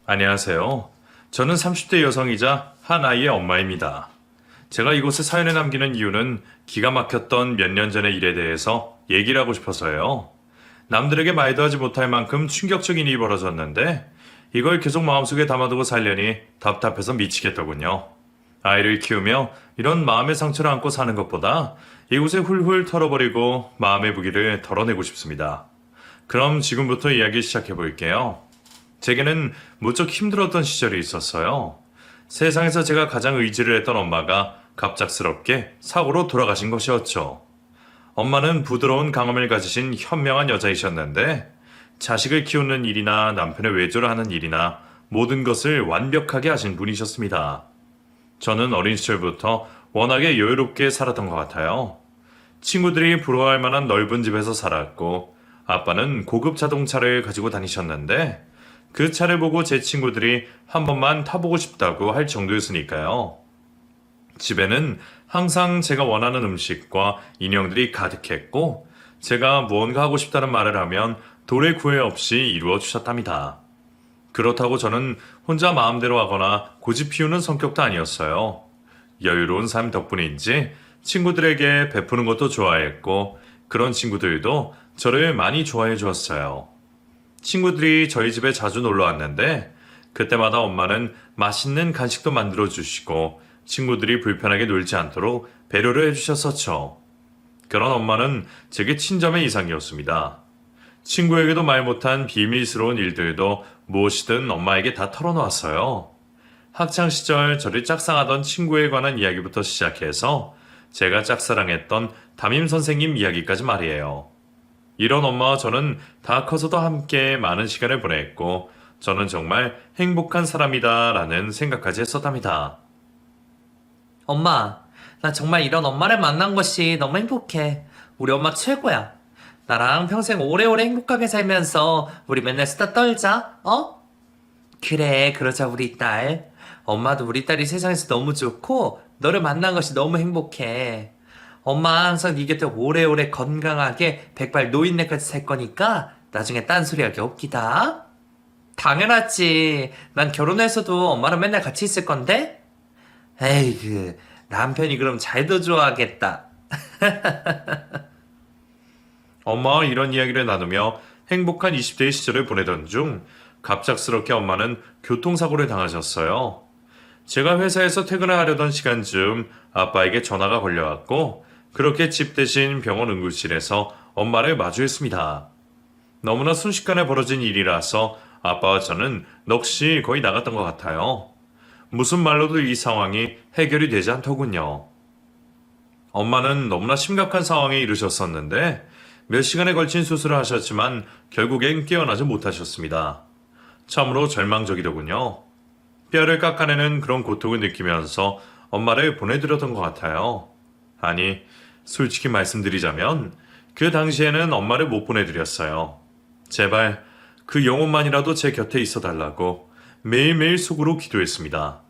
안녕하세요. 저는 30대 여성이자 한 아이의 엄마입니다. 제가 이곳에 사연을 남기는 이유는 기가 막혔던 몇 년 전의 일에 대해서 얘기를 하고 싶어서요. 남들에게 말도 하지 못할 만큼 충격적인 일이 벌어졌는데 이걸 계속 마음속에 담아두고 살려니 답답해서 미치겠더군요. 아이를 키우며 이런 마음의 상처를 안고 사는 것보다 이곳에 훌훌 털어버리고 마음의 무기를 덜어내고 싶습니다. 그럼 지금부터 이야기 시작해 볼게요. 제게는 무척 힘들었던 시절이 있었어요. 세상에서 제가 가장 의지를 했던 엄마가 갑작스럽게 사고로 돌아가신 것이었죠. 엄마는 부드러운 강함을 가지신 현명한 여자이셨는데 자식을 키우는 일이나 남편의 외조를 하는 일이나 모든 것을 완벽하게 하신 분이셨습니다. 저는 어린 시절부터 워낙에 여유롭게 살았던 것 같아요. 친구들이 부러워할 만한 넓은 집에서 살았고 아빠는 고급 자동차를 가지고 다니셨는데 그 차를 보고 제 친구들이 한 번만 타보고 싶다고 할 정도였으니까요. 집에는 항상 제가 원하는 음식과 인형들이 가득했고 제가 무언가 하고 싶다는 말을 하면 도래 구애 없이 이루어 주셨답니다. 그렇다고 저는 혼자 마음대로 하거나 고집 피우는 성격도 아니었어요. 여유로운 삶 덕분인지 친구들에게 베푸는 것도 좋아했고 그런 친구들도 저를 많이 좋아해 주었어요. 친구들이 저희 집에 자주 놀러 왔는데 그때마다 엄마는 맛있는 간식도 만들어 주시고 친구들이 불편하게 놀지 않도록 배려를 해주셨었죠. 그런 엄마는 제게 친절의 이상이었습니다. 친구에게도 말 못한 비밀스러운 일들도 무엇이든 엄마에게 다 털어놓았어요. 학창시절 저를 짝사랑하던 친구에 관한 이야기부터 시작해서 제가 짝사랑했던 담임 선생님 이야기까지 말이에요. 이런 엄마와 저는 다 커서도 함께 많은 시간을 보냈고 저는 정말 행복한 사람이다 라는 생각까지 했었답니다. 엄마, 나 정말 이런 엄마를 만난 것이 너무 행복해. 우리 엄마 최고야. 나랑 평생 오래오래 행복하게 살면서 우리 맨날 수다 떨자, 어? 그래, 그러자 우리 딸. 엄마도 우리 딸이 세상에서 너무 좋고 너를 만난 것이 너무 행복해. 엄마 항상 네 곁에 오래오래 건강하게 백발 노인네까지 살 거니까 나중에 딴소리하기 없기다. 당연하지. 난 결혼해서도 엄마랑 맨날 같이 있을 건데? 에이그, 남편이 그럼 잘도 좋아하겠다. 엄마와 이런 이야기를 나누며 행복한 20대의 시절을 보내던 중 갑작스럽게 엄마는 교통사고를 당하셨어요. 제가 회사에서 퇴근을 하려던 시간쯤 아빠에게 전화가 걸려왔고 그렇게 집 대신 병원 응급실에서 엄마를 마주했습니다. 너무나 순식간에 벌어진 일이라서 아빠와 저는 넋이 거의 나갔던 것 같아요. 무슨 말로도 이 상황이 해결이 되지 않더군요. 엄마는 너무나 심각한 상황에 이르셨었는데 몇 시간에 걸친 수술을 하셨지만 결국엔 깨어나지 못하셨습니다. 참으로 절망적이더군요. 뼈를 깎아내는 그런 고통을 느끼면서 엄마를 보내드렸던 것 같아요. 아니, 솔직히 말씀드리자면 그 당시에는 엄마를 못 보내드렸어요. 제발 그 영혼만이라도 제 곁에 있어달라고 매일매일 속으로 기도했습니다.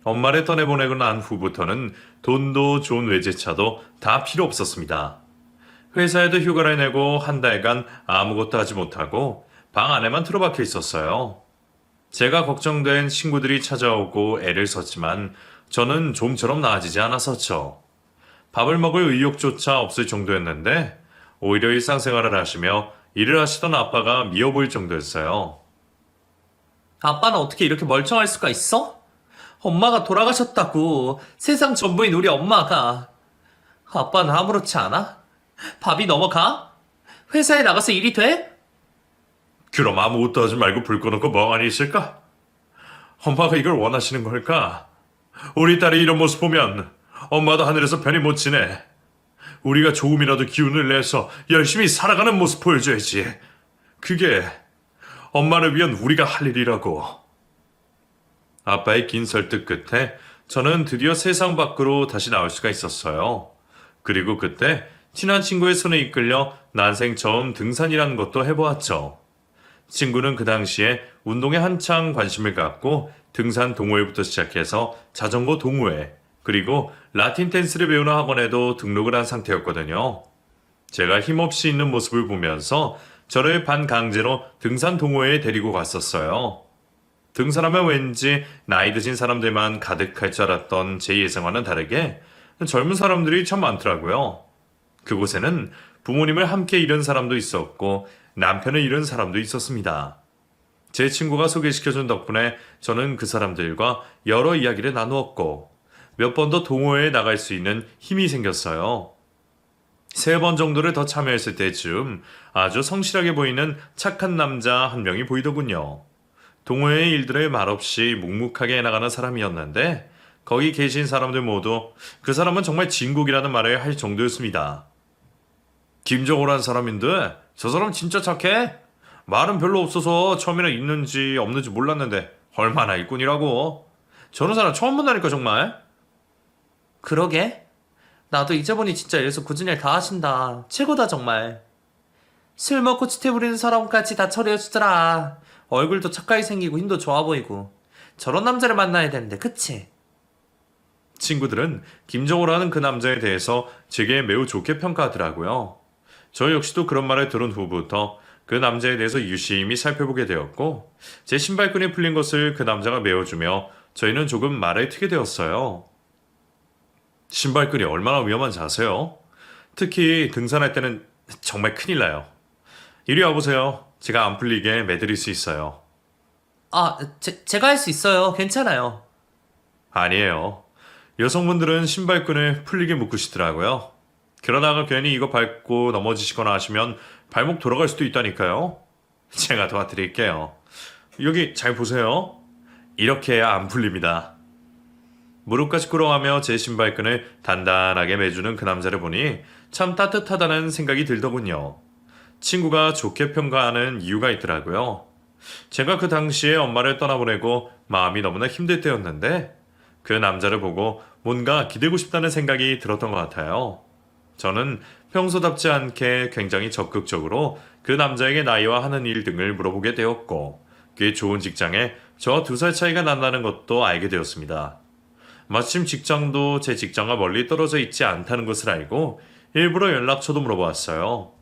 엄마를 떠내보내고 난 후부터는 돈도 좋은 외제차도 다 필요 없었습니다. 회사에도 휴가를 내고 한 달간 아무것도 하지 못하고 방 안에만 틀어박혀 있었어요. 제가 걱정된 친구들이 찾아오고 애를 썼지만 저는 좀처럼 나아지지 않았었죠. 밥을 먹을 의욕조차 없을 정도였는데 오히려 일상생활을 하시며 일을 하시던 아빠가 미워 보일 정도였어요. 아빠는 어떻게 이렇게 멀쩡할 수가 있어? 엄마가 돌아가셨다고. 세상 전부인 우리 엄마가. 아빠는 아무렇지 않아? 밥이 넘어가? 회사에 나가서 일이 돼? 그럼 아무것도 하지 말고 불 꺼놓고 멍하니 있을까? 엄마가 이걸 원하시는 걸까? 우리 딸이 이런 모습 보면 엄마도 하늘에서 편히 못 지내. 우리가 조금이라도 기운을 내서 열심히 살아가는 모습 보여줘야지. 그게 엄마를 위한 우리가 할 일이라고. 아빠의 긴 설득 끝에 저는 드디어 세상 밖으로 다시 나올 수가 있었어요. 그리고 그때 친한 친구의 손에 이끌려 난생 처음 등산이라는 것도 해보았죠. 친구는 그 당시에 운동에 한창 관심을 갖고 등산 동호회부터 시작해서 자전거 동호회, 그리고 라틴 댄스를 배우는 학원에도 등록을 한 상태였거든요. 제가 힘없이 있는 모습을 보면서 저를 반강제로 등산 동호회에 데리고 갔었어요. 등산하면 왠지 나이 드신 사람들만 가득할 줄 알았던 제 예상과는 다르게 젊은 사람들이 참 많더라고요. 그곳에는 부모님을 함께 잃은 사람도 있었고 남편을 잃은 사람도 있었습니다. 제 친구가 소개시켜준 덕분에 저는 그 사람들과 여러 이야기를 나누었고 몇 번 더 동호회에 나갈 수 있는 힘이 생겼어요. 3번 정도를 더 참여했을 때쯤 아주 성실하게 보이는 착한 남자 한 명이 보이더군요. 동호회의 일들을 말없이 묵묵하게 해나가는 사람이었는데 거기 계신 사람들 모두 그 사람은 정말 진국이라는 말을 할 정도였습니다. 김정호란 사람인데 저 사람 진짜 착해? 말은 별로 없어서 처음에는 있는지 없는지 몰랐는데 얼마나 일꾼이라고. 저런 사람 처음 본다니까 정말. 그러게. 나도 잊어보니 진짜 이래서 굳은 일 다 하신다. 최고다 정말. 술 먹고 치태 부리는 사람까지 다 처리해주더라. 얼굴도 착하게 생기고 힘도 좋아 보이고. 저런 남자를 만나야 되는데 그치? 친구들은 김정호라는 그 남자에 대해서 제게 매우 좋게 평가하더라고요. 저 역시도 그런 말을 들은 후부터 그 남자에 대해서 유심히 살펴보게 되었고 제 신발끈이 풀린 것을 그 남자가 메워주며 저희는 조금 말을 트게 되었어요. 신발끈이 얼마나 위험한지 아세요? 특히 등산할 때는 정말 큰일 나요. 이리 와보세요. 제가 안 풀리게 매드릴 수 있어요. 아, 제가 할 수 있어요. 괜찮아요. 아니에요. 여성분들은 신발끈을 풀리게 묶으시더라고요. 그러다가 괜히 이거 밟고 넘어지시거나 하시면 발목 돌아갈 수도 있다니까요. 제가 도와드릴게요. 여기 잘 보세요. 이렇게 해야 안 풀립니다. 무릎까지 꿇어가며 제 신발끈을 단단하게 매주는 그 남자를 보니 참 따뜻하다는 생각이 들더군요. 친구가 좋게 평가하는 이유가 있더라고요. 제가 그 당시에 엄마를 떠나보내고 마음이 너무나 힘들 때였는데 그 남자를 보고 뭔가 기대고 싶다는 생각이 들었던 것 같아요. 저는 평소답지 않게 굉장히 적극적으로 그 남자에게 나이와 하는 일 등을 물어보게 되었고 꽤 좋은 직장에 저와 2살 차이가 난다는 것도 알게 되었습니다. 마침 직장도 제 직장과 멀리 떨어져 있지 않다는 것을 알고 일부러 연락처도 물어보았어요.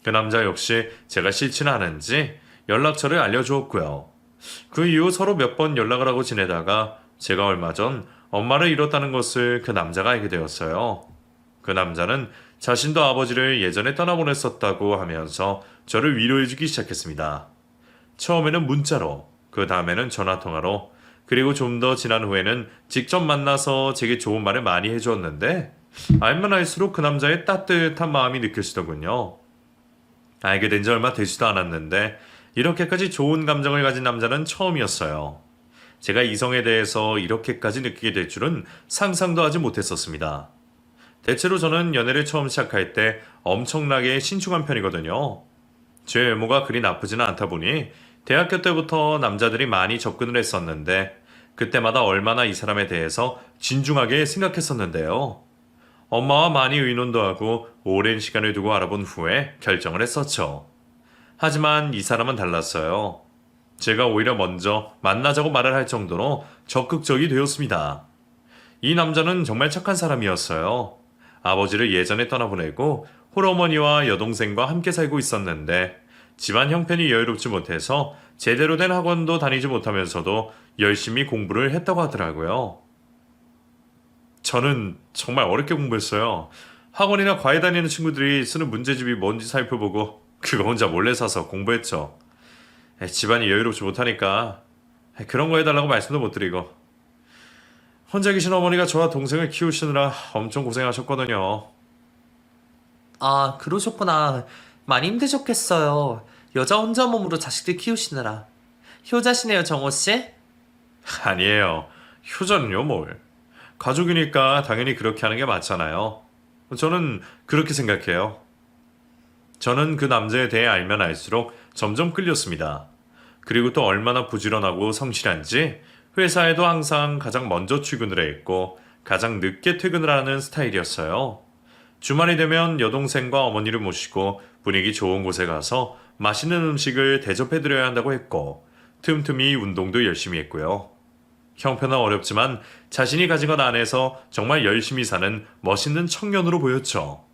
그 남자 역시 제가 싫지는 않은지 연락처를 알려주었고요. 그 이후 서로 몇 번 연락을 하고 지내다가 제가 얼마 전 엄마를 잃었다는 것을 그 남자가 알게 되었어요. 그 남자는 자신도 아버지를 예전에 떠나보냈었다고 하면서 저를 위로해주기 시작했습니다. 처음에는 문자로, 그 다음에는 전화통화로, 그리고 좀 더 지난 후에는 직접 만나서 제게 좋은 말을 많이 해주었는데 알면 알수록 그 남자의 따뜻한 마음이 느껴지더군요. 알게 된 지 얼마 되지도 않았는데 이렇게까지 좋은 감정을 가진 남자는 처음이었어요. 제가 이성에 대해서 이렇게까지 느끼게 될 줄은 상상도 하지 못했었습니다. 대체로 저는 연애를 처음 시작할 때 엄청나게 신중한 편이거든요. 제 외모가 그리 나쁘지는 않다 보니 대학교 때부터 남자들이 많이 접근을 했었는데 그때마다 얼마나 이 사람에 대해서 진중하게 생각했었는데요. 엄마와 많이 의논도 하고 오랜 시간을 두고 알아본 후에 결정을 했었죠. 하지만 이 사람은 달랐어요. 제가 오히려 먼저 만나자고 말을 할 정도로 적극적이 되었습니다. 이 남자는 정말 착한 사람이었어요. 아버지를 예전에 떠나보내고 홀어머니와 여동생과 함께 살고 있었는데 집안 형편이 여유롭지 못해서 제대로 된 학원도 다니지 못하면서도 열심히 공부를 했다고 하더라고요. 저는 정말 어렵게 공부했어요. 학원이나 과외 다니는 친구들이 쓰는 문제집이 뭔지 살펴보고 그거 혼자 몰래 사서 공부했죠. 집안이 여유롭지 못하니까 그런 거 해달라고 말씀도 못 드리고 혼자 계신 어머니가 저와 동생을 키우시느라 엄청 고생하셨거든요. 아, 그러셨구나. 많이 힘드셨겠어요. 여자 혼자 몸으로 자식들 키우시느라. 효자시네요, 정호씨? 아니에요. 효자는요 뭘. 가족이니까 당연히 그렇게 하는 게 맞잖아요. 저는 그렇게 생각해요. 저는 그 남자에 대해 알면 알수록 점점 끌렸습니다. 그리고 또 얼마나 부지런하고 성실한지 회사에도 항상 가장 먼저 출근을 했고 가장 늦게 퇴근을 하는 스타일이었어요. 주말이 되면 여동생과 어머니를 모시고 분위기 좋은 곳에 가서 맛있는 음식을 대접해드려야 한다고 했고 틈틈이 운동도 열심히 했고요. 형편은 어렵지만 자신이 가진 것 안에서 정말 열심히 사는 멋있는 청년으로 보였죠.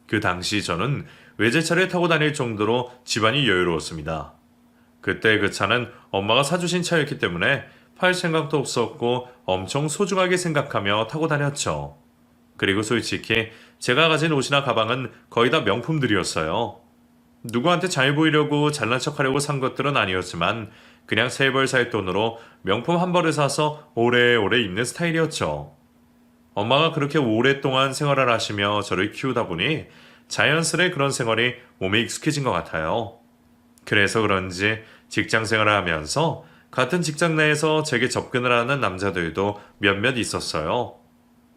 그 당시 저는 외제차를 타고 다닐 정도로 집안이 여유로웠습니다. 그때 그 차는 엄마가 사주신 차였기 때문에 팔 생각도 없었고 엄청 소중하게 생각하며 타고 다녔죠. 그리고 솔직히 제가 가진 옷이나 가방은 거의 다 명품들이었어요. 누구한테 잘 보이려고 잘난 척하려고 산 것들은 아니었지만 그냥 세 벌 살 돈으로 명품 한 벌을 사서 오래오래 입는 스타일이었죠. 엄마가 그렇게 오랫동안 생활을 하시며 저를 키우다 보니 자연스레 그런 생활이 몸에 익숙해진 것 같아요. 그래서 그런지 직장 생활을 하면서 같은 직장 내에서 제게 접근을 하는 남자들도 몇몇 있었어요.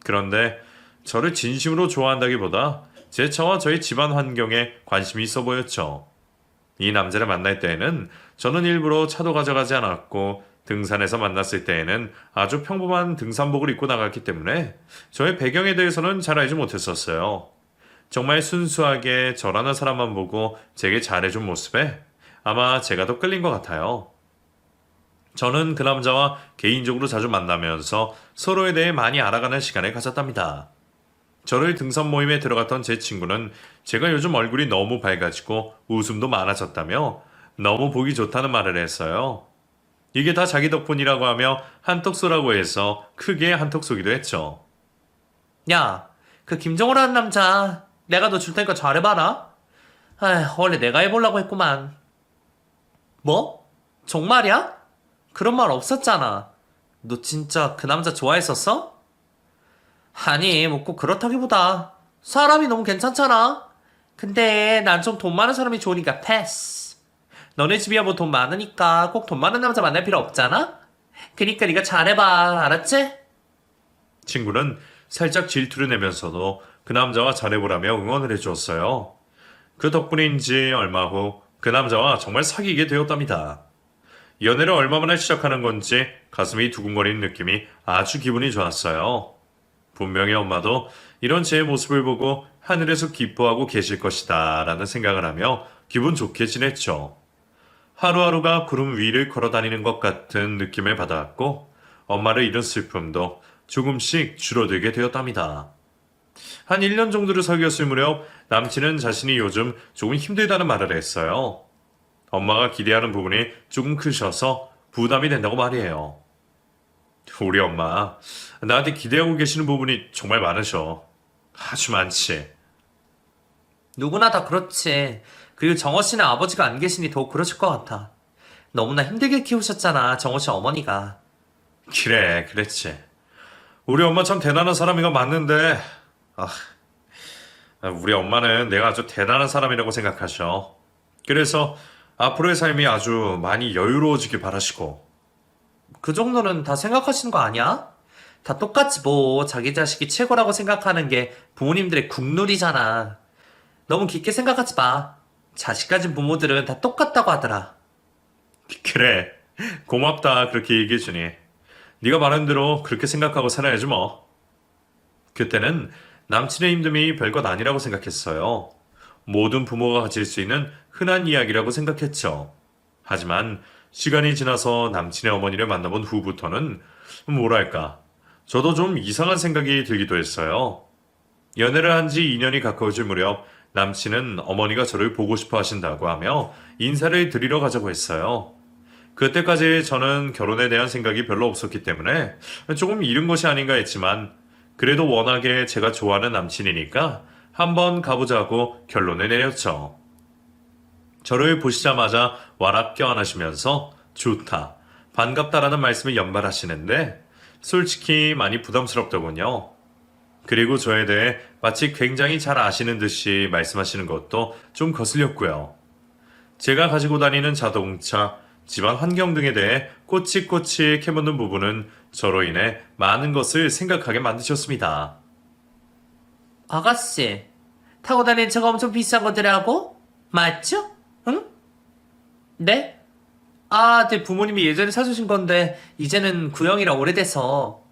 그런데 저를 진심으로 좋아한다기보다 제 차와 저희 집안 환경에 관심이 있어 보였죠. 이 남자를 만날 때에는 저는 일부러 차도 가져가지 않았고 등산에서 만났을 때에는 아주 평범한 등산복을 입고 나갔기 때문에 저의 배경에 대해서는 잘 알지 못했었어요. 정말 순수하게 저라는 사람만 보고 제게 잘해준 모습에 아마 제가 더 끌린 것 같아요. 저는 그 남자와 개인적으로 자주 만나면서 서로에 대해 많이 알아가는 시간을 가졌답니다. 저를 등산 모임에 들어갔던 제 친구는 제가 요즘 얼굴이 너무 밝아지고 웃음도 많아졌다며 너무 보기 좋다는 말을 했어요. 이게 다 자기 덕분이라고 하며 한턱 쏘라고 해서 크게 한턱 쏘기도 했죠. 야, 그 김정호라는 남자 내가 너 줄 테니까 잘해봐라. 원래 내가 해보려고 했구만. 뭐? 정말이야? 그런 말 없었잖아. 너 진짜 그 남자 좋아했었어? 아니, 뭐 꼭 그렇다기보다 사람이 너무 괜찮잖아. 근데 난 좀 돈 많은 사람이 좋으니까 패스. 너네 집이야 뭐 돈 많으니까 꼭 돈 많은 남자 만날 필요 없잖아? 그니까 네가 잘해봐, 알았지? 친구는 살짝 질투를 내면서도 그 남자와 잘해보라며 응원을 해주었어요. 그 덕분인지 얼마 후 그 남자와 정말 사귀게 되었답니다. 연애를 얼마 만에 시작하는 건지 가슴이 두근거리는 느낌이 아주 기분이 좋았어요. 분명히 엄마도 이런 제 모습을 보고 하늘에서 기뻐하고 계실 것이다 라는 생각을 하며 기분 좋게 지냈죠. 하루하루가 구름 위를 걸어다니는 것 같은 느낌을 받아왔고 엄마를 잃은 슬픔도 조금씩 줄어들게 되었답니다. 한 1년 정도를 사귀었을 무렵 남친은 자신이 요즘 조금 힘들다는 말을 했어요. 엄마가 기대하는 부분이 조금 크셔서 부담이 된다고 말이에요. 우리 엄마, 나한테 기대하고 계시는 부분이 정말 많으셔. 아주 많지. 누구나 다 그렇지. 그리고 정호 씨는 아버지가 안 계시니 더욱 그러실 것 같아. 너무나 힘들게 키우셨잖아, 정호 씨 어머니가. 그래, 그랬지. 우리 엄마 참 대단한 사람이가 맞는데, 우리 엄마는 내가 아주 대단한 사람이라고 생각하셔. 그래서 앞으로의 삶이 아주 많이 여유로워지길 바라시고. 그 정도는 다 생각하시는 거 아니야? 다 똑같지 뭐. 자기 자식이 최고라고 생각하는 게 부모님들의 국룰이잖아. 너무 깊게 생각하지 마. 자식 가진 부모들은 다 똑같다고 하더라. 그래, 고맙다 그렇게 얘기해주니. 네가 말한 대로 그렇게 생각하고 살아야지 뭐. 그때는 남친의 힘듦이 별것 아니라고 생각했어요. 모든 부모가 가질 수 있는 흔한 이야기라고 생각했죠. 하지만 시간이 지나서 남친의 어머니를 만나본 후부터는 뭐랄까, 저도 좀 이상한 생각이 들기도 했어요. 연애를 한 지 2년이 가까워질 무렵 남친은 어머니가 저를 보고 싶어 하신다고 하며 인사를 드리러 가자고 했어요. 그때까지 저는 결혼에 대한 생각이 별로 없었기 때문에 조금 이른 것이 아닌가 했지만 그래도 워낙에 제가 좋아하는 남친이니까 한번 가보자고 결론을 내렸죠. 저를 보시자마자 와락 껴안으시면서 좋다, 반갑다라는 말씀을 연발하시는데 솔직히 많이 부담스럽더군요. 그리고 저에 대해 마치 굉장히 잘 아시는 듯이 말씀하시는 것도 좀 거슬렸고요. 제가 가지고 다니는 자동차, 집안 환경 등에 대해 꼬치꼬치 캐묻는 부분은 저로 인해 많은 것을 생각하게 만드셨습니다. 아가씨, 타고 다니는 차가 엄청 비싼 거더라고? 맞죠? 응? 네? 네 부모님이 예전에 사주신 건데 이제는 구형이라 오래돼서.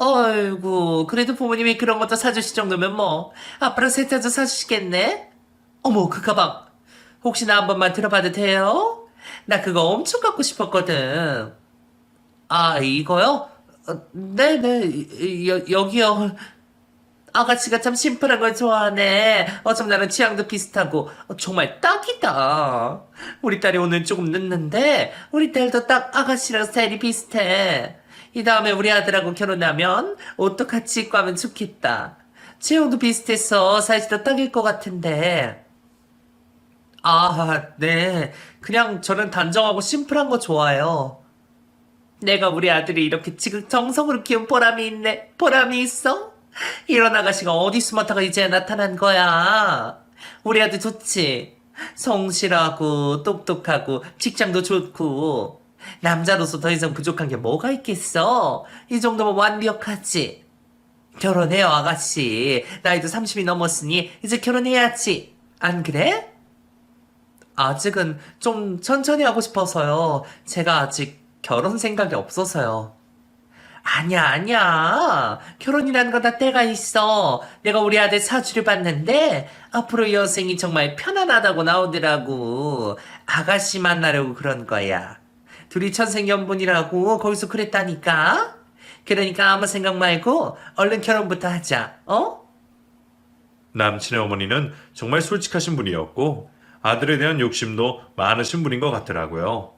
어이구, 그래도 부모님이 그런 것도 사주실 정도면 뭐 앞으로 새 차도 사주시겠네? 어머, 그 가방 혹시 나 한 번만 들어봐도 돼요? 나 그거 엄청 갖고 싶었거든. 이거요? 네네, 여기요. 아가씨가 참 심플한 걸 좋아하네. 어쩜 나랑 취향도 비슷하고 정말 딱이다. 우리 딸이 오늘 조금 늦는데 우리 딸도 딱 아가씨랑 스타일이 비슷해. 이 다음에 우리 아들하고 결혼하면 옷도 같이 입고 하면 좋겠다. 체형도 비슷해서 사이즈도 딱일 것 같은데. 아, 네. 그냥 저는 단정하고 심플한 거 좋아해요. 내가 우리 아들이 이렇게 지극정성으로 키운 보람이 있네. 보람이 있어? 이런 아가씨가 어디 숨었다가 이제 나타난 거야. 우리 아들 좋지? 성실하고 똑똑하고 직장도 좋고 남자로서 더 이상 부족한 게 뭐가 있겠어? 이 정도면 완벽하지. 결혼해요, 아가씨. 나이도 30이 넘었으니 이제 결혼해야지. 안 그래? 아직은 좀 천천히 하고 싶어서요. 제가 아직 결혼 생각이 없어서요. 아니야, 아니야. 결혼이라는 건 다 때가 있어. 내가 우리 아들 사주를 봤는데 앞으로 여생이 정말 편안하다고 나오더라고. 아가씨 만나려고 그런 거야. 둘이 천생연분이라고 거기서 그랬다니까. 그러니까 아무 생각 말고 얼른 결혼부터 하자. 어? 남친의 어머니는 정말 솔직하신 분이었고 아들에 대한 욕심도 많으신 분인 것 같더라고요.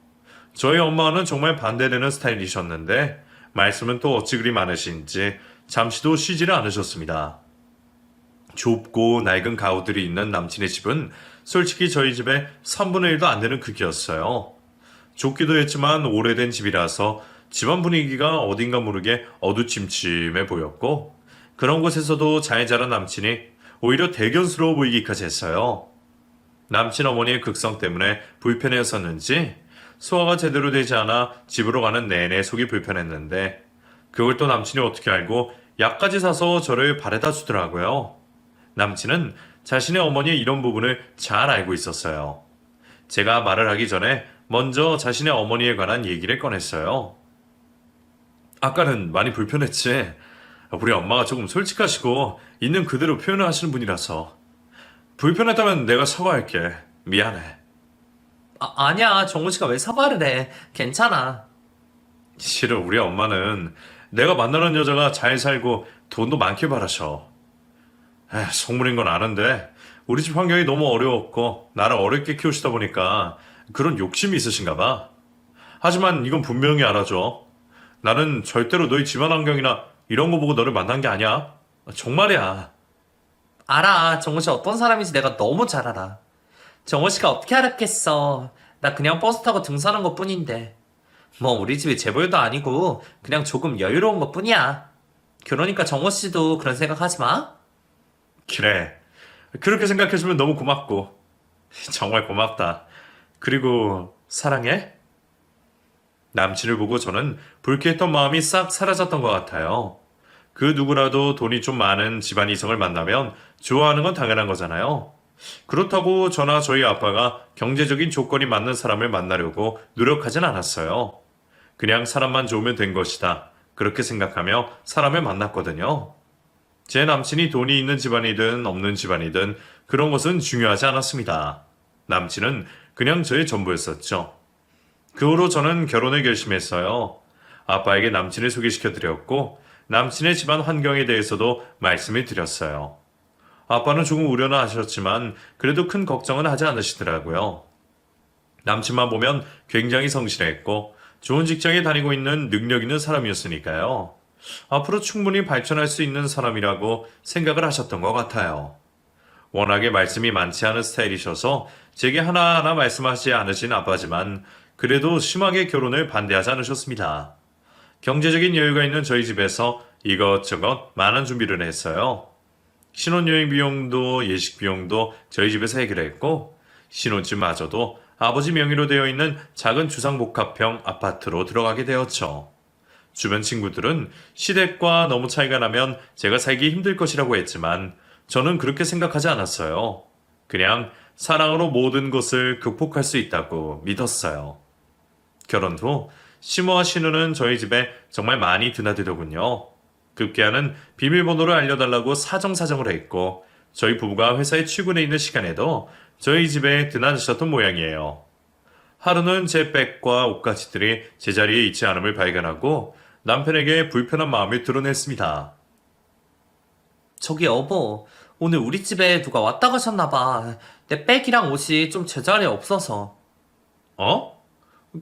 저희 엄마는 정말 반대되는 스타일이셨는데 말씀은 또 어찌 그리 많으신지 잠시도 쉬지를 않으셨습니다. 좁고 낡은 가구들이 있는 남친의 집은 솔직히 저희 집의 3분의 1도 안 되는 크기였어요. 좁기도 했지만 오래된 집이라서 집안 분위기가 어딘가 모르게 어두침침해 보였고 그런 곳에서도 잘 자란 남친이 오히려 대견스러워 보이기까지 했어요. 남친 어머니의 극성 때문에 불편해였었는지 소화가 제대로 되지 않아 집으로 가는 내내 속이 불편했는데 그걸 또 남친이 어떻게 알고 약까지 사서 저를 바래다 주더라고요. 남친은 자신의 어머니의 이런 부분을 잘 알고 있었어요. 제가 말을 하기 전에 먼저 자신의 어머니에 관한 얘기를 꺼냈어요. 아까는 많이 불편했지. 우리 엄마가 조금 솔직하시고 있는 그대로 표현을 하시는 분이라서 불편했다면 내가 사과할게. 미안해. 아니야. 정우 씨가 왜 사과를 해? 괜찮아. 실은 우리 엄마는 내가 만나는 여자가 잘 살고 돈도 많길 바라셔. 속물인 건 아는데 우리 집 환경이 너무 어려웠고 나를 어렵게 키우시다 보니까 그런 욕심이 있으신가 봐. 하지만 이건 분명히 알아줘. 나는 절대로 너희 집안 환경이나 이런 거 보고 너를 만난 게 아니야. 정말이야. 알아. 정우 씨 어떤 사람인지 내가 너무 잘 알아. 정우 씨가 어떻게 알았겠어. 나 그냥 버스 타고 등산한 것 뿐인데. 뭐 우리 집이 재벌도 아니고 그냥 조금 여유로운 것 뿐이야. 그러니까 정우 씨도 그런 생각하지 마. 그래. 그렇게 생각해주면 너무 고맙고. 정말 고맙다. 그리고 사랑해? 남친을 보고 저는 불쾌했던 마음이 싹 사라졌던 것 같아요. 그 누구라도 돈이 좀 많은 집안 이성을 만나면 좋아하는 건 당연한 거잖아요. 그렇다고 저나 저희 아빠가 경제적인 조건이 맞는 사람을 만나려고 노력하진 않았어요. 그냥 사람만 좋으면 된 것이다. 그렇게 생각하며 사람을 만났거든요. 제 남친이 돈이 있는 집안이든 없는 집안이든 그런 것은 중요하지 않았습니다. 남친은 그냥 저의 전부였었죠. 그 후로 저는 결혼을 결심했어요. 아빠에게 남친을 소개시켜드렸고 남친의 집안 환경에 대해서도 말씀을 드렸어요. 아빠는 조금 우려는 하셨지만 그래도 큰 걱정은 하지 않으시더라고요. 남친만 보면 굉장히 성실했고 좋은 직장에 다니고 있는 능력 있는 사람이었으니까요. 앞으로 충분히 발전할 수 있는 사람이라고 생각을 하셨던 것 같아요. 워낙에 말씀이 많지 않은 스타일이셔서 제게 하나하나 말씀하지 않으신 아빠지만 그래도 심하게 결혼을 반대하지 않으셨습니다. 경제적인 여유가 있는 저희 집에서 이것저것 많은 준비를 했어요. 신혼여행 비용도 예식 비용도 저희 집에서 해결했고 신혼집마저도 아버지 명의로 되어 있는 작은 주상복합형 아파트로 들어가게 되었죠. 주변 친구들은 시댁과 너무 차이가 나면 제가 살기 힘들 것이라고 했지만 저는 그렇게 생각하지 않았어요. 그냥 사랑으로 모든 것을 극복할 수 있다고 믿었어요. 결혼 후 시모와 신우는 저희 집에 정말 많이 드나들더군요. 급기야는 비밀번호를 알려달라고 사정사정을 했고 저희 부부가 회사에 출근해 있는 시간에도 저희 집에 드나드셨던 모양이에요. 하루는 제 백과 옷가지들이 제자리에 있지 않음을 발견하고 남편에게 불편한 마음을 드러냈습니다. 저기 여보, 오늘 우리 집에 누가 왔다 가셨나봐. 내 백이랑 옷이 좀 제자리에 없어서. 어?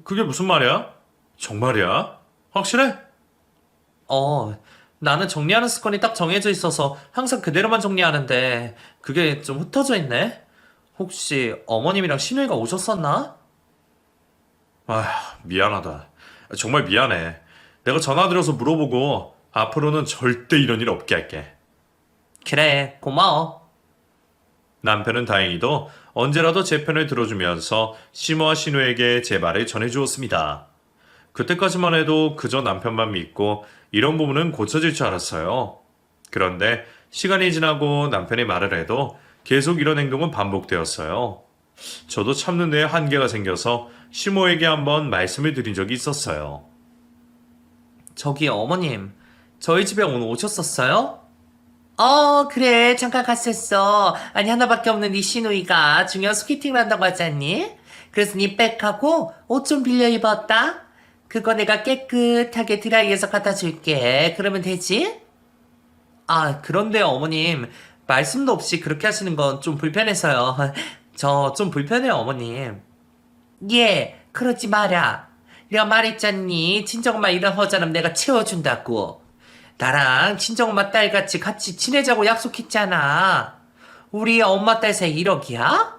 그게 무슨 말이야? 정말이야? 확실해? 나는 정리하는 습관이 딱 정해져 있어서 항상 그대로만 정리하는데 그게 좀 흩어져 있네? 혹시 어머님이랑 신우이가 오셨었나? 아휴, 미안하다. 정말 미안해. 내가 전화드려서 물어보고 앞으로는 절대 이런 일 없게 할게. 그래, 고마워. 남편은 다행히도 언제라도 제 편을 들어주면서 시모와 신우에게 제 말을 전해주었습니다. 그때까지만 해도 그저 남편만 믿고 이런 부분은 고쳐질 줄 알았어요. 그런데 시간이 지나고 남편이 말을 해도 계속 이런 행동은 반복되었어요. 저도 참는 데에 한계가 생겨서 시모에게 한번 말씀을 드린 적이 있었어요. 저기 어머님, 저희 집에 오늘 오셨었어요? 그래. 잠깐 갔었어. 아니, 하나밖에 없는 네 시누이가 중요한 소개팅을 한다고 하지 않니? 그래서 네 백하고 옷 좀 빌려 입었다? 그거 내가 깨끗하게 드라이해서 갖다 줄게. 그러면 되지? 그런데 어머님, 말씀도 없이 그렇게 하시는 건 좀 불편해서요. 저 좀 불편해요, 어머님. 예, 그러지 마라. 내가 말했잖니. 친정엄마 이런 허전함 내가 채워준다고. 나랑 친정엄마 딸같이 같이 지내자고 약속했잖아. 우리 엄마 딸 사이 1억이야?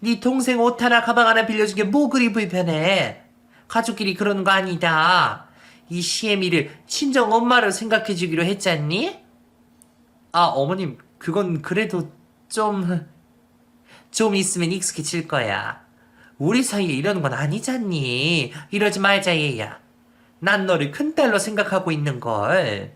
네 동생 옷 하나 가방 하나 빌려준 게 뭐 그리 불편해. 가족끼리 그러는 거 아니다. 이 시애미를 친정엄마로 생각해주기로 했잖니? 어머님, 그건 그래도 좀 있으면 익숙해질 거야. 우리 사이에 이러는 건 아니잖니. 이러지 말자 얘야. 난 너를 큰딸로 생각하고 있는걸.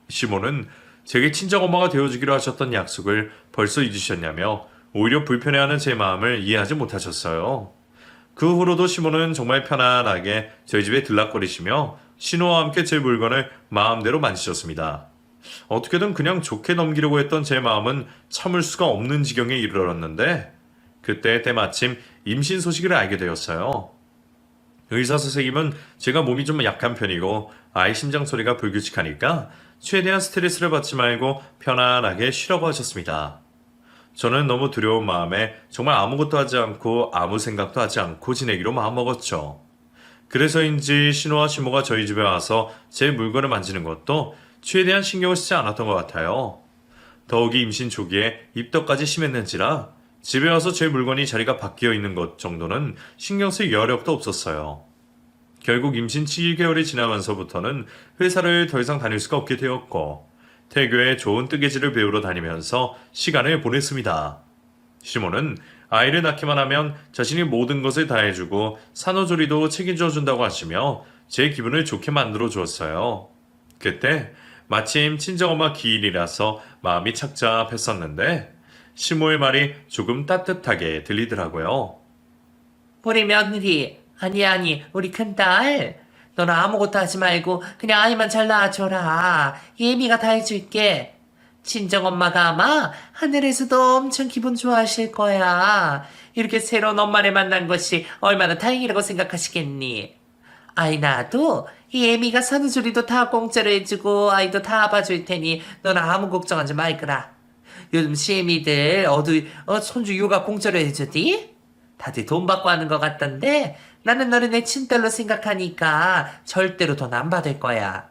시모는 제게 친정엄마가 되어주기로 하셨던 약속을 벌써 잊으셨냐며 오히려 불편해하는 제 마음을 이해하지 못하셨어요. 그 후로도 시모는 정말 편안하게 저희 집에 들락거리시며 신호와 함께 제 물건을 마음대로 만지셨습니다. 어떻게든 그냥 좋게 넘기려고 했던 제 마음은 참을 수가 없는 지경에 이르렀는데 그때 때마침 임신 소식을 알게 되었어요. 의사 선생님은 제가 몸이 좀 약한 편이고 아이 심장 소리가 불규칙하니까 최대한 스트레스를 받지 말고 편안하게 쉬라고 하셨습니다. 저는 너무 두려운 마음에 정말 아무것도 하지 않고 아무 생각도 하지 않고 지내기로 마음먹었죠. 그래서인지 신호와 시모가 저희 집에 와서 제 물건을 만지는 것도 최대한 신경을 쓰지 않았던 것 같아요. 더욱이 임신 초기에 입덧까지 심했는지라 집에 와서 제 물건이 자리가 바뀌어 있는 것 정도는 신경 쓸 여력도 없었어요. 결국 임신 7개월이 지나면서부터는 회사를 더 이상 다닐 수가 없게 되었고 태교에 좋은 뜨개질을 배우러 다니면서 시간을 보냈습니다. 시모는 아이를 낳기만 하면 자신이 모든 것을 다 해주고 산후조리도 책임져 준다고 하시며 제 기분을 좋게 만들어 주었어요. 그때 마침 친정엄마 기일이라서 마음이 착잡했었는데 시모의 말이 조금 따뜻하게 들리더라고요. 우리 며느리, 아니, 우리 큰딸. 너는 아무것도 하지 말고 그냥 아이만 잘 낳아줘라. 예미가 다 해줄게. 친정엄마가 아마 하늘에서도 엄청 기분 좋아하실 거야. 이렇게 새로운 엄마를 만난 것이 얼마나 다행이라고 생각하시겠니? 아이 낳아도 이 예미가 산후조리도 다 공짜로 해주고 아이도 다 봐줄 테니 너는 아무 걱정하지 말거라. 요즘 시애미들 손주 육아 공짜로 해주디? 다들 돈 받고 하는 것 같던데 나는 너를 내 친딸로 생각하니까 절대로 돈 안 받을 거야.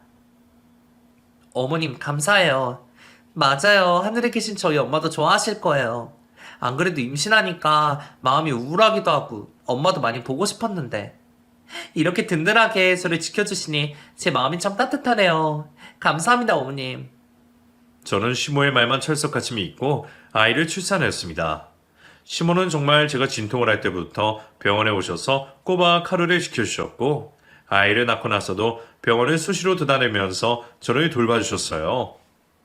어머님 감사해요. 맞아요. 하늘에 계신 저희 엄마도 좋아하실 거예요. 안 그래도 임신하니까 마음이 우울하기도 하고 엄마도 많이 보고 싶었는데 이렇게 든든하게 저를 지켜주시니 제 마음이 참 따뜻하네요. 감사합니다 어머님. 저는 시모의 말만 철석같이 믿고 아이를 출산했습니다. 시모는 정말 제가 진통을 할 때부터 병원에 오셔서 꼬박 하루를 지켜주셨고 아이를 낳고 나서도 병원을 수시로 드나들면서 저를 돌봐주셨어요.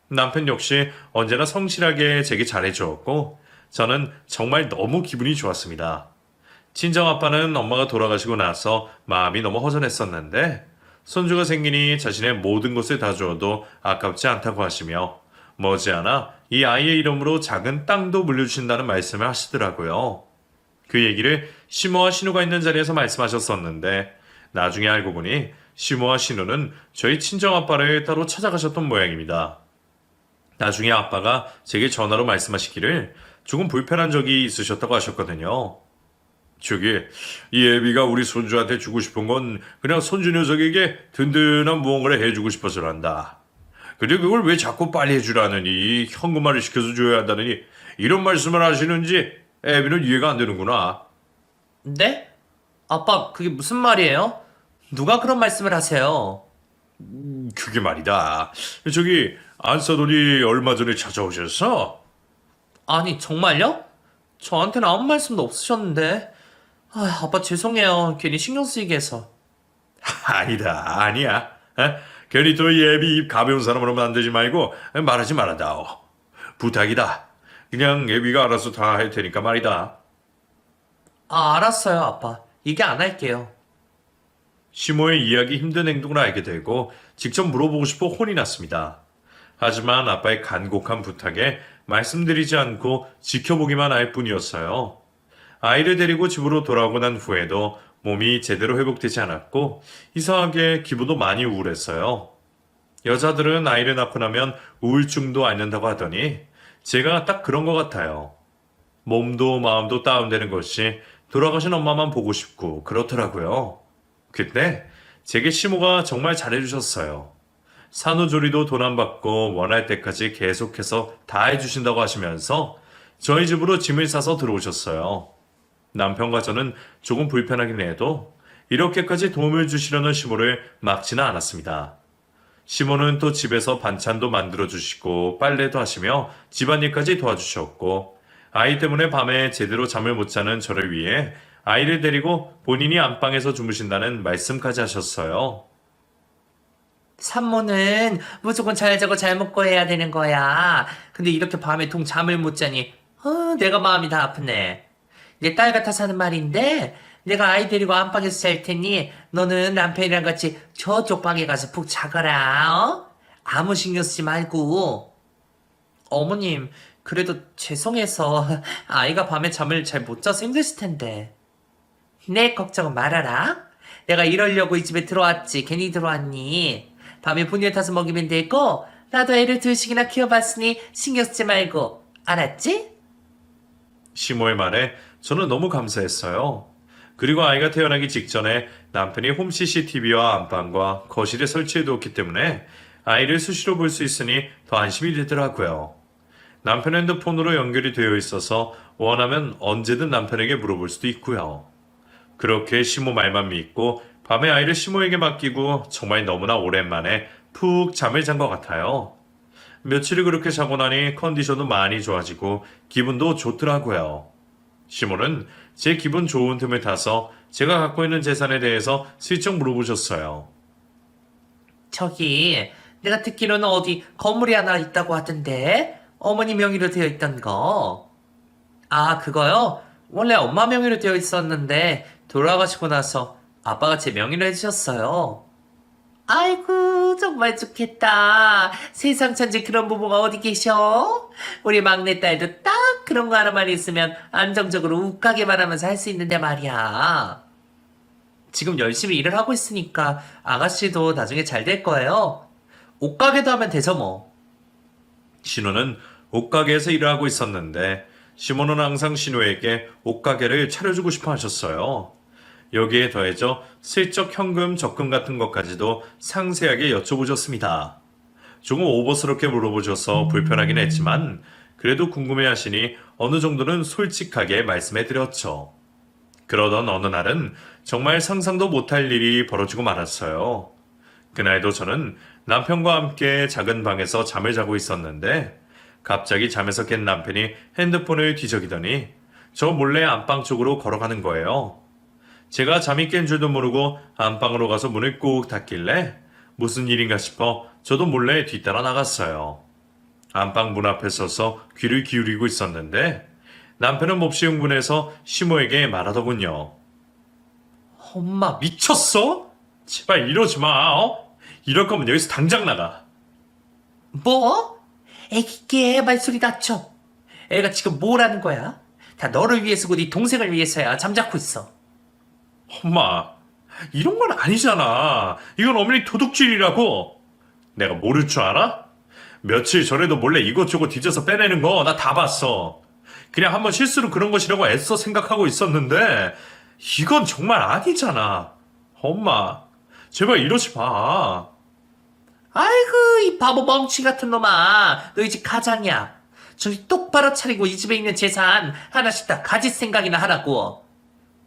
남편 역시 언제나 성실하게 제게 잘해주었고 저는 정말 너무 기분이 좋았습니다. 친정아빠는 엄마가 돌아가시고 나서 마음이 너무 허전했었는데 손주가 생기니 자신의 모든 것을 다 주어도 아깝지 않다고 하시며 머지않아 이 아이의 이름으로 작은 땅도 물려주신다는 말씀을 하시더라고요. 그 얘기를 시모와 신우가 있는 자리에서 말씀하셨었는데 나중에 알고 보니 시모와 신우는 저희 친정아빠를 따로 찾아가셨던 모양입니다. 나중에 아빠가 제게 전화로 말씀하시기를 조금 불편한 적이 있으셨다고 하셨거든요. 저기, 이 애비가 우리 손주한테 주고 싶은 건 그냥 손주 녀석에게 든든한 무언가를 해주고 싶어서란다. 근데 그걸 왜 자꾸 빨리 해주라느니, 현금화를 시켜서 줘야 한다느니, 이런 말씀을 하시는지 애비는 이해가 안 되는구나. 네? 아빠, 그게 무슨 말이에요? 누가 그런 말씀을 하세요? 그게 말이다. 저기, 안사돈이 얼마 전에 찾아오셨어? 아니, 정말요? 저한테는 아무 말씀도 없으셨는데. 아빠 죄송해요. 괜히 신경 쓰이게 해서. 아니다, 아니야. 에? 괜히 또 예비 입 가벼운 사람으로 만들지 말고 말하지 말아다오. 부탁이다. 그냥 예비가 알아서 다 할 테니까 말이다. 알았어요, 아빠. 얘기 안 할게요. 시모의 이해하기 힘든 행동을 알게 되고 직접 물어보고 싶어 혼이 났습니다. 하지만 아빠의 간곡한 부탁에 말씀드리지 않고 지켜보기만 할 뿐이었어요. 아이를 데리고 집으로 돌아오고 난 후에도 몸이 제대로 회복되지 않았고 이상하게 기분도 많이 우울했어요. 여자들은 아이를 낳고 나면 우울증도 앓는다고 하더니 제가 딱 그런 것 같아요. 몸도 마음도 다운되는 것이 돌아가신 엄마만 보고 싶고 그렇더라고요. 그때 제게 시모가 정말 잘해주셨어요. 산후조리도 돈 안 받고 원할 때까지 계속해서 다 해주신다고 하시면서 저희 집으로 짐을 싸서 들어오셨어요. 남편과 저는 조금 불편하긴 해도 이렇게까지 도움을 주시려는 시모를 막지는 않았습니다. 시모는 또 집에서 반찬도 만들어주시고 빨래도 하시며 집안일까지 도와주셨고 아이 때문에 밤에 제대로 잠을 못 자는 저를 위해 아이를 데리고 본인이 안방에서 주무신다는 말씀까지 하셨어요. 산모는 무조건 잘 자고 잘 먹고 해야 되는 거야. 근데 이렇게 밤에 통 잠을 못 자니, 내가 마음이 다 아프네. 내 딸 같아서 하는 말인데, 내가 아이 데리고 안방에서 잘 테니, 너는 남편이랑 같이 저쪽 방에 가서 푹 자거라, 아무 신경 쓰지 말고. 어머님, 그래도 죄송해서 아이가 밤에 잠을 잘 못 자서 힘드실 텐데. 내 걱정은 말아라. 내가 이러려고 이 집에 들어왔지. 괜히 들어왔니? 밤에 분유 타서 먹이면 되고 나도 애를 2씩이나 키워봤으니 신경 쓰지 말고. 알았지? 시모의 말에 저는 너무 감사했어요. 그리고 아이가 태어나기 직전에 남편이 홈 CCTV와 안방과 거실에 설치해두었기 때문에 아이를 수시로 볼 수 있으니 더 안심이 되더라고요. 남편 핸드폰으로 연결이 되어 있어서 원하면 언제든 남편에게 물어볼 수도 있고요. 그렇게 시모 말만 믿고 밤에 아이를 시모에게 맡기고 정말 너무나 오랜만에 푹 잠을 잔 것 같아요. 며칠을 그렇게 자고 나니 컨디션도 많이 좋아지고 기분도 좋더라고요. 시모는 제 기분 좋은 틈을 타서 제가 갖고 있는 재산에 대해서 슬쩍 물어보셨어요. 저기 내가 듣기로는 어디 건물이 하나 있다고 하던데 어머니 명의로 되어 있던 거. 그거요? 원래 엄마 명의로 되어 있었는데 돌아가시고 나서 아빠가 제 명의로 해주셨어요. 아이고 정말 좋겠다. 세상 천지 그런 부부가 어디 계셔? 우리 막내딸도 딱 그런 거 하나만 있으면 안정적으로 욱하게만 하면서 할 수 있는데 말이야. 지금 열심히 일을 하고 있으니까 아가씨도 나중에 잘 될 거예요. 옷가게도 하면 되죠 뭐. 신우는 옷가게에서 일을 하고 있었는데 시모는 항상 신우에게 옷가게를 차려주고 싶어 하셨어요. 여기에 더해져 슬쩍 현금 적금 같은 것까지도 상세하게 여쭤보셨습니다. 조금 오버스럽게 물어보셔서 불편하긴 했지만 그래도 궁금해하시니 어느 정도는 솔직하게 말씀해드렸죠. 그러던 어느 날은 정말 상상도 못할 일이 벌어지고 말았어요. 그날도 저는 남편과 함께 작은 방에서 잠을 자고 있었는데 갑자기 잠에서 깬 남편이 핸드폰을 뒤적이더니 저 몰래 안방 쪽으로 걸어가는 거예요. 제가 잠이 깬 줄도 모르고 안방으로 가서 문을 꾹 닫길래 무슨 일인가 싶어 저도 몰래 뒤따라 나갔어요. 안방 문 앞에 서서 귀를 기울이고 있었는데 남편은 몹시 흥분해서 시모에게 말하더군요. 엄마 미쳤어? 제발 이러지 마. 이럴 거면 여기서 당장 나가. 뭐? 애기께 말소리 낮춰. 애가 지금 뭘 하는 거야? 다 너를 위해서고 네 동생을 위해서야. 잠자코 있어. 엄마, 이런 건 아니잖아. 이건 어머니 도둑질이라고. 내가 모를 줄 알아? 며칠 전에도 몰래 이것저것 뒤져서 빼내는 거 나 다 봤어. 그냥 한번 실수로 그런 것이라고 애써 생각하고 있었는데 이건 정말 아니잖아. 엄마, 제발 이러지 마. 아이고, 이 바보 멍치 같은 놈아. 너희 집 가장이야. 정신 똑바로 차리고 이 집에 있는 재산 하나씩 다 가질 생각이나 하라고.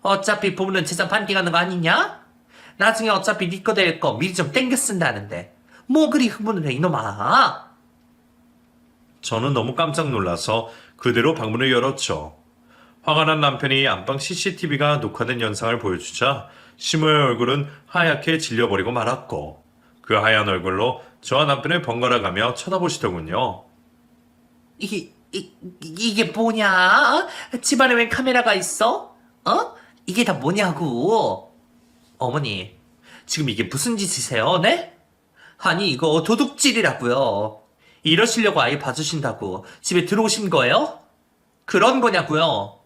어차피 부모는 재산 반띵하는 거 아니냐? 나중에 어차피 네 거 될 거 미리 좀 땡겨 쓴다는데. 뭐 그리 흥분을 해, 이놈아. 저는 너무 깜짝 놀라서 그대로 방문을 열었죠. 화가 난 남편이 안방 CCTV가 녹화된 영상을 보여주자 시모의 얼굴은 하얗게 질려버리고 말았고 그 하얀 얼굴로 저와 남편을 번갈아가며 쳐다보시더군요. 이게 뭐냐? 집안에 웬 카메라가 있어? 어? 이게 다 뭐냐고? 어머니, 지금 이게 무슨 짓이세요, 네? 아니, 이거 도둑질이라고요. 이러시려고 아예 봐주신다고 집에 들어오신 거예요? 그런 거냐고요?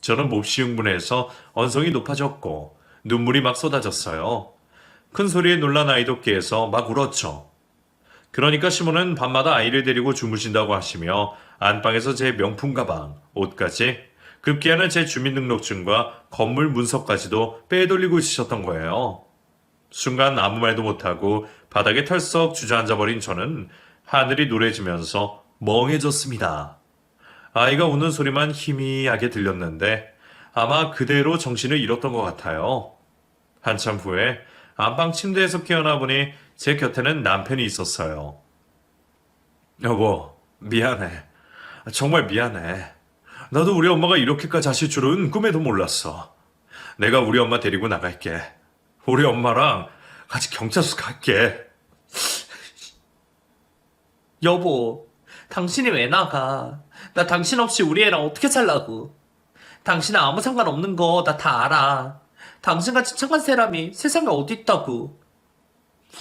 저는 몹시 흥분해서 언성이 높아졌고 눈물이 막 쏟아졌어요. 큰 소리에 놀란 아이도 깨서 막 울었죠. 그러니까 시모는 밤마다 아이를 데리고 주무신다고 하시며 안방에서 제 명품 가방, 옷까지 급기야는 제 주민등록증과 건물 문서까지도 빼돌리고 있으셨던 거예요. 순간 아무 말도 못하고 바닥에 털썩 주저앉아버린 저는 하늘이 노래지면서 멍해졌습니다. 아이가 우는 소리만 희미하게 들렸는데 아마 그대로 정신을 잃었던 것 같아요. 한참 후에 안방 침대에서 깨어나 보니 제 곁에는 남편이 있었어요. 여보, 미안해. 정말 미안해. 나도 우리 엄마가 이렇게까지 하실 줄은 꿈에도 몰랐어. 내가 우리 엄마 데리고 나갈게. 우리 엄마랑 같이 경찰서 갈게. 여보, 당신이 왜 나가? 나 당신 없이 우리 애랑 어떻게 살라고? 당신은 아무 상관없는 거 나 다 알아. 당신같이 착한 사람이 세상에 어디 있다고.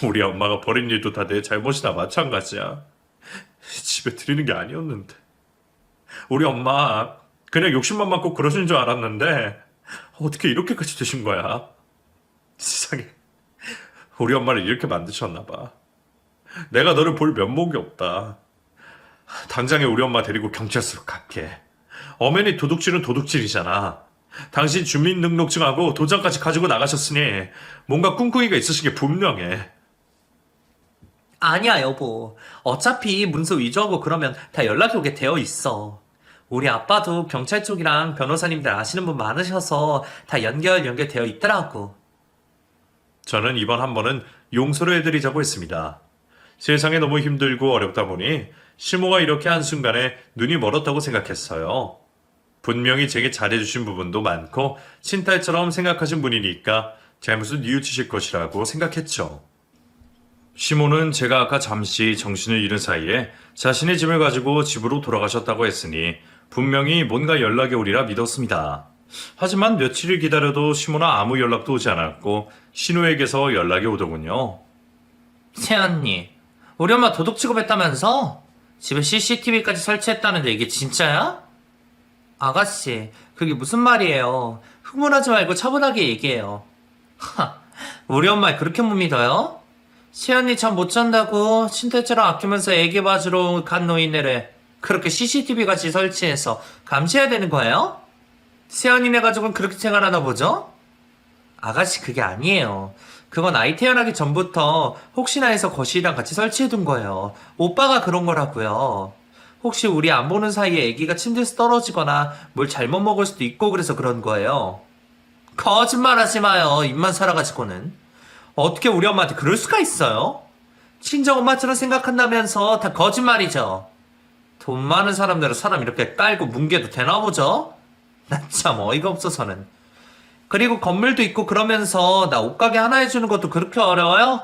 우리 엄마가 버린 일도 다 내 잘못이나 마찬가지야. 집에 들이는 게 아니었는데. 우리 엄마 그냥 욕심만 많고 그러신 줄 알았는데 어떻게 이렇게까지 되신 거야? 세상에. 우리 엄마를 이렇게 만드셨나 봐. 내가 너를 볼 면목이 없다. 당장에 우리 엄마 데리고 경찰서 갈게. 엄연히 도둑질은 도둑질이잖아. 당신 주민등록증하고 도장까지 가지고 나가셨으니 뭔가 꿍꿍이가 있으신 게 분명해. 아니야, 여보. 어차피 문서 위조하고 그러면 다 연락이 오게 되어 있어. 우리 아빠도 경찰 쪽이랑 변호사님들 아시는 분 많으셔서 다 연결되어 있더라고. 저는 이번 한 번은 용서를 해드리자고 했습니다. 세상에 너무 힘들고 어렵다 보니 시모가 이렇게 한순간에 눈이 멀었다고 생각했어요. 분명히 제게 잘해주신 부분도 많고 친딸처럼 생각하신 분이니까 잘못을 뉘우치실 것이라고 생각했죠. 시모는 제가 아까 잠시 정신을 잃은 사이에 자신의 짐을 가지고 집으로 돌아가셨다고 했으니 분명히 뭔가 연락이 오리라 믿었습니다. 하지만 며칠을 기다려도 시모는 아무 연락도 오지 않았고 신우에게서 연락이 오더군요. 세연님, 우리 엄마 도둑 취급했다면서? 집에 CCTV까지 설치했다는데 이게 진짜야? 아가씨, 그게 무슨 말이에요? 흥분하지 말고 차분하게 얘기해요. 우리 엄마 그렇게 못 믿어요? 세연이 잠 못 잔다고 친딸처럼 아끼면서 애기 봐주러 간 노인네를 그렇게 CCTV까지 설치해서 감시해야 되는 거예요? 세연이네 가족은 그렇게 생활하나 보죠? 아가씨, 그게 아니에요. 그건 아이 태어나기 전부터 혹시나 해서 거실이랑 같이 설치해둔 거예요. 오빠가 그런 거라고요. 혹시 우리 안 보는 사이에 아기가 침대에서 떨어지거나 뭘 잘못 먹을 수도 있고 그래서 그런 거예요. 거짓말 하지 마요. 입만 살아가지고는. 어떻게 우리 엄마한테 그럴 수가 있어요? 친정엄마처럼 생각한다면서 다 거짓말이죠. 돈 많은 사람들은 사람 이렇게 깔고 뭉개도 되나 보죠? 나 참 어이가 없어서는. 그리고 건물도 있고 그러면서 나 옷가게 하나 해주는 것도 그렇게 어려워요?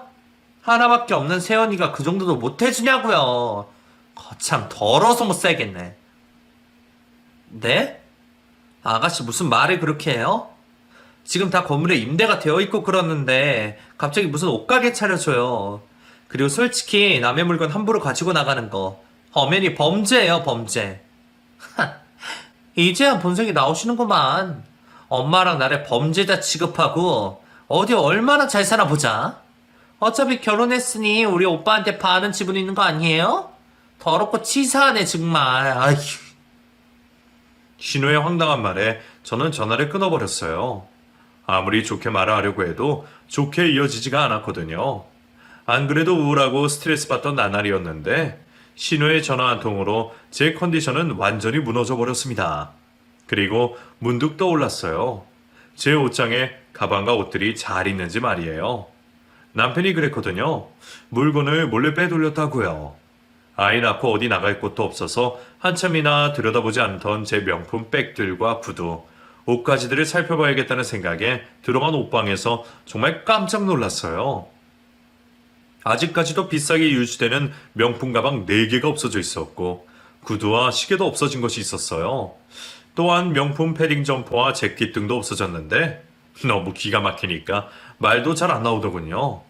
하나밖에 없는 세연이가 그 정도도 못 해주냐고요. 거참 더러워서 못 살겠네. 네? 아가씨 무슨 말을 그렇게 해요? 지금 다 건물에 임대가 되어 있고 그러는데 갑자기 무슨 옷가게 차려줘요. 그리고 솔직히 남의 물건 함부로 가지고 나가는 거 엄연히 범죄예요, 범죄. 이제야 본색이 나오시는구만. 엄마랑 나를 범죄자 취급하고 어디 얼마나 잘 사나 보자. 어차피 결혼했으니 우리 오빠한테 반은 지분 있는 거 아니에요? 더럽고 치사하네 정말. 아휴. 신우의 황당한 말에 저는 전화를 끊어버렸어요. 아무리 좋게 말하려고 해도 좋게 이어지지가 않았거든요. 안 그래도 우울하고 스트레스 받던 나날이었는데 신우의 전화 한 통으로 제 컨디션은 완전히 무너져 버렸습니다. 그리고 문득 떠올랐어요. 제 옷장에 가방과 옷들이 잘 있는지 말이에요. 남편이 그랬거든요. 물건을 몰래 빼돌렸다고요. 아이 낳고 어디 나갈 곳도 없어서 한참이나 들여다보지 않던 제 명품 백들과 구두, 옷가지들을 살펴봐야겠다는 생각에 들어간 옷방에서 정말 깜짝 놀랐어요. 아직까지도 비싸게 유지되는 명품 가방 4개가 없어져 있었고 구두와 시계도 없어진 것이 있었어요. 또한 명품 패딩 점퍼와 재킷 등도 없어졌는데 너무 기가 막히니까 말도 잘 안 나오더군요.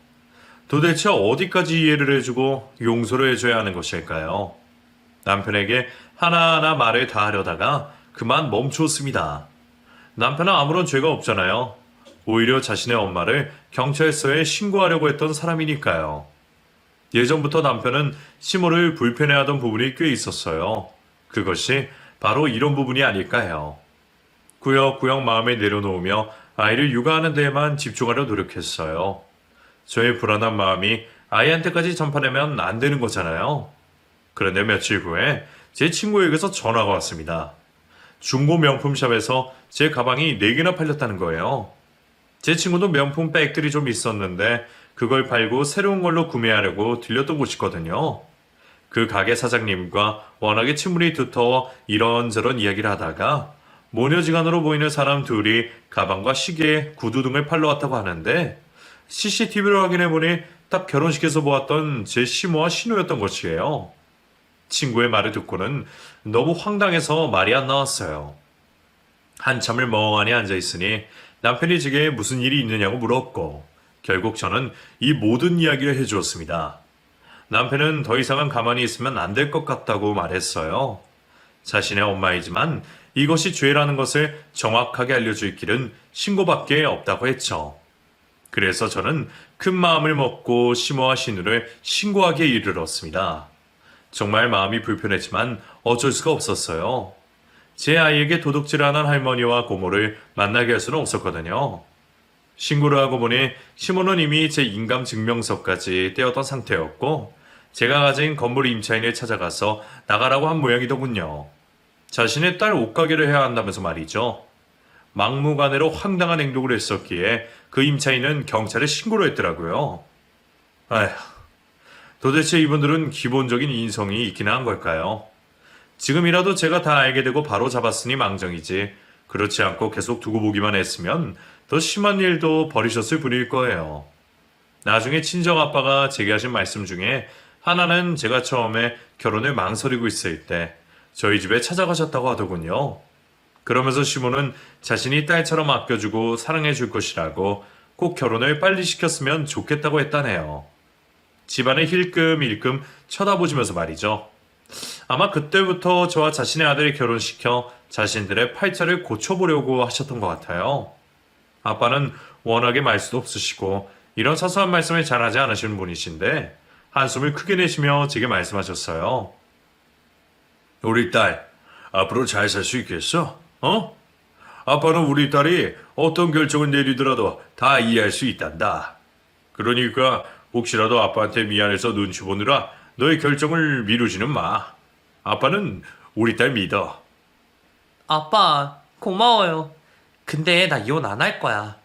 도대체 어디까지 이해를 해주고 용서를 해줘야 하는 것일까요? 남편에게 하나하나 말을 다 하려다가 그만 멈추었습니다. 남편은 아무런 죄가 없잖아요. 오히려 자신의 엄마를 경찰서에 신고하려고 했던 사람이니까요. 예전부터 남편은 시모를 불편해하던 부분이 꽤 있었어요. 그것이 바로 이런 부분이 아닐까 해요. 구역구역 마음에 내려놓으며 아이를 육아하는 데에만 집중하려 노력했어요. 저의 불안한 마음이 아이한테까지 전파되면 안 되는 거잖아요. 그런데 며칠 후에 제 친구에게서 전화가 왔습니다. 중고 명품샵에서 제 가방이 4개나 팔렸다는 거예요. 제 친구도 명품 백들이 좀 있었는데 그걸 팔고 새로운 걸로 구매하려고 들렸던 곳이거든요. 그 가게 사장님과 워낙에 친분이 두터워 이런저런 이야기를 하다가 모녀지간으로 보이는 사람 둘이 가방과 시계, 구두 등을 팔러 왔다고 하는데 CCTV를 확인해보니 딱 결혼식에서 보았던 제 시모와 신우였던 것이에요. 친구의 말을 듣고는 너무 황당해서 말이 안 나왔어요. 한참을 멍하니 앉아있으니 남편이 제게 무슨 일이 있느냐고 물었고 결국 저는 이 모든 이야기를 해주었습니다. 남편은 더 이상은 가만히 있으면 안 될 것 같다고 말했어요. 자신의 엄마이지만 이것이 죄라는 것을 정확하게 알려줄 길은 신고밖에 없다고 했죠. 그래서 저는 큰 마음을 먹고 시모와 신우를 신고하기에 이르렀습니다. 정말 마음이 불편했지만 어쩔 수가 없었어요. 제 아이에게 도둑질하는 할머니와 고모를 만나게 할 수는 없었거든요. 신고를 하고 보니 시모는 이미 제 인감증명서까지 떼었던 상태였고 제가 가진 건물 임차인을 찾아가서 나가라고 한 모양이더군요. 자신의 딸 옷가게를 해야 한다면서 말이죠. 막무가내로 황당한 행동을 했었기에 그 임차인은 경찰에 신고를 했더라고요. 아휴, 도대체 이분들은 기본적인 인성이 있기나 한 걸까요? 지금이라도 제가 다 알게 되고 바로 잡았으니 망정이지 그렇지 않고 계속 두고 보기만 했으면 더 심한 일도 벌이셨을 분일 거예요. 나중에 친정아빠가 제게 하신 말씀 중에 하나는 제가 처음에 결혼을 망설이고 있을 때 저희 집에 찾아가셨다고 하더군요. 그러면서 시모는 자신이 딸처럼 아껴주고 사랑해줄 것이라고 꼭 결혼을 빨리 시켰으면 좋겠다고 했다네요. 집안을 힐끔힐끔 쳐다보시면서 말이죠. 아마 그때부터 저와 자신의 아들을 결혼시켜 자신들의 팔자를 고쳐보려고 하셨던 것 같아요. 아빠는 워낙에 말수도 없으시고 이런 사소한 말씀을 잘하지 않으시는 분이신데 한숨을 크게 내쉬며 제게 말씀하셨어요. 우리 딸, 앞으로 잘 살 수 있겠어? 아빠는 우리 딸이 어떤 결정을 내리더라도 다 이해할 수 있단다. 그러니까 혹시라도 아빠한테 미안해서 눈치 보느라 너의 결정을 미루지는 마. 아빠는 우리 딸 믿어. 아빠, 고마워요. 근데 나 이혼 안 할 거야.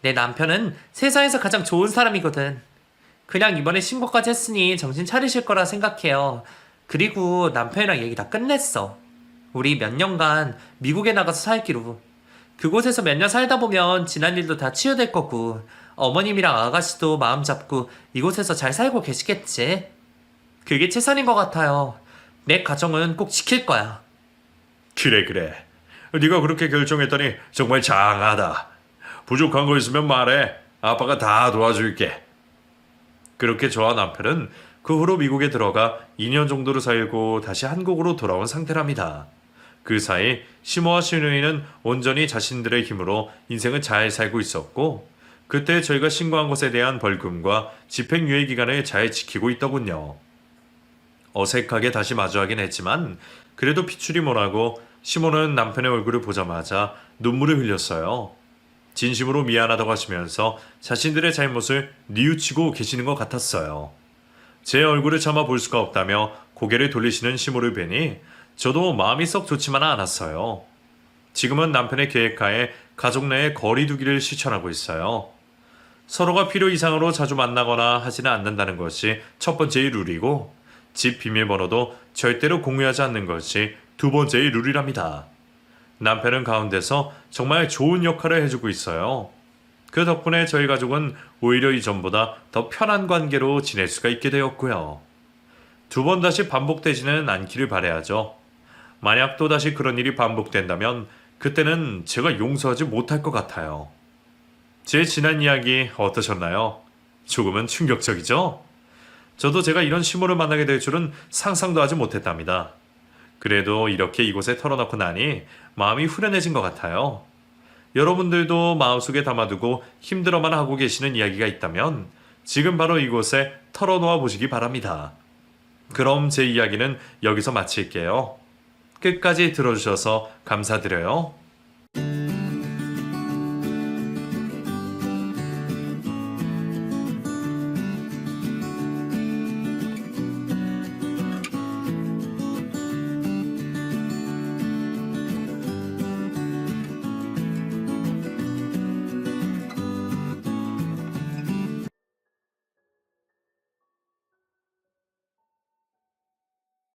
내 남편은 세상에서 가장 좋은 사람이거든. 그냥 이번에 신고까지 했으니 정신 차리실 거라 생각해요. 그리고 남편이랑 얘기 다 끝냈어. 우리 몇 년간 미국에 나가서 살기로. 그곳에서 몇 년 살다 보면 지난 일도 다 치유될 거고 어머님이랑 아가씨도 마음 잡고 이곳에서 잘 살고 계시겠지. 그게 최선인 것 같아요. 내 가정은 꼭 지킬 거야. 그래. 네가 그렇게 결정했다니 정말 장하다. 부족한 거 있으면 말해. 아빠가 다 도와줄게. 그렇게 저와 남편은 그 후로 미국에 들어가 2년 정도를 살고 다시 한국으로 돌아온 상태랍니다. 그 사이 시모와 신우이는 온전히 자신들의 힘으로 인생을 잘 살고 있었고 그때 저희가 신고한 것에 대한 벌금과 집행유예 기간을 잘 지키고 있더군요. 어색하게 다시 마주하긴 했지만 그래도 피출이 뭐라고 시몬은 남편의 얼굴을 보자마자 눈물을 흘렸어요. 진심으로 미안하다고 하시면서 자신들의 잘못을 뉘우치고 계시는 것 같았어요. 제 얼굴을 참아 볼 수가 없다며 고개를 돌리시는 시몬을 뵈니 저도 마음이 썩 좋지만은 않았어요. 지금은 남편의 계획하에 가족 내에 거리두기를 실천하고 있어요. 서로가 필요 이상으로 자주 만나거나 하지는 않는다는 것이 첫 번째의 룰이고 집 비밀번호도 절대로 공유하지 않는 것이 두 번째의 룰이랍니다. 남편은 가운데서 정말 좋은 역할을 해주고 있어요. 그 덕분에 저희 가족은 오히려 이전보다 더 편한 관계로 지낼 수가 있게 되었고요. 두 번 다시 반복되지는 않기를 바라야죠. 만약 또다시 그런 일이 반복된다면 그때는 제가 용서하지 못할 것 같아요. 제 지난 이야기 어떠셨나요? 조금은 충격적이죠? 저도 제가 이런 시모를 만나게 될 줄은 상상도 하지 못했답니다. 그래도 이렇게 이곳에 털어놓고 나니 마음이 후련해진 것 같아요. 여러분들도 마음속에 담아두고 힘들어만 하고 계시는 이야기가 있다면 지금 바로 이곳에 털어놓아 보시기 바랍니다. 그럼 제 이야기는 여기서 마칠게요. 끝까지 들어주셔서 감사드려요.